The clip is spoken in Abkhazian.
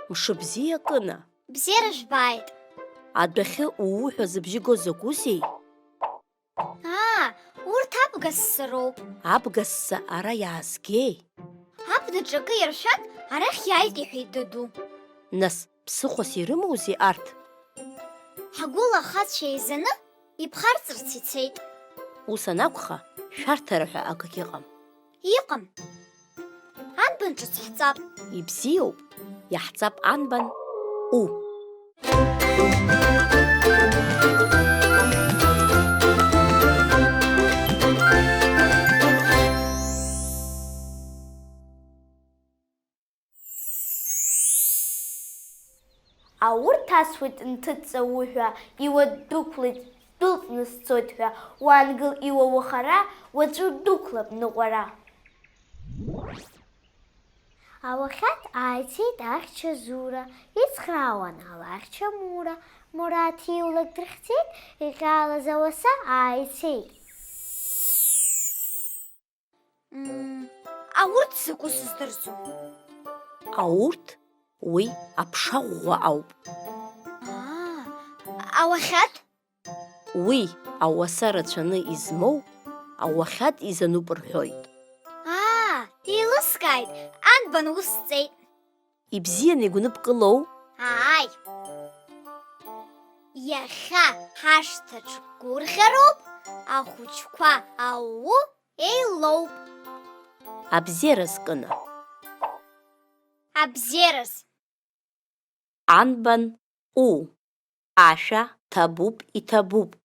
Мшыбзиа Кына. Бзиара жәбааит. Адәахьы ууҳәа зыбжьы го закәызеи? Урҭ абгасса роуп. Абгасса ара иаазгеи? Абнаҿ акы иршәан, арахь иааит иҳәеит даду. Нас ԥсыхәас ирымоузеи арҭ? Ҳгәыла ахацәа еизаны иԥхарҵырц ицеит. Ус анакәха, шәарҭара ҳәа акагь ыҟам. Иҟам. Анбан ҿыц ҳҵап. Ибзиоуп, иаҳҵап Анбан У. Аурҭ асуеит нҭыҵауҳәа, иуадәықәлеит, дәылҵны сцоит ҳәа, уаангыл иуауахара, уаҵәы дәықәлап ныҟәара. Ауахьад ааицеит ахьча Зура, ицхраауан алахьча Мура, Мураҭ иулак дрыхьӡеит, иҟьалаз ауаса ааицеит. Аурҭ закәу сыздырӡом. Аурҭ уи аԥша ӷәӷәа ауп. Ауахьад? Уи ауаса рацәаны измоу ауахьад изануп рҳәоит. Еилыскааит, Анбан У сҵеит. Ибзианы игәныԥкылоу? Ааи. Иахьа ҳашҭаҿ гәырӷьароуп, ахәыҷқәа ау еилоуп. Абзиараз Кына. Абзиараз. Анбан У. Ашәа ҭабуп, иҭабуп.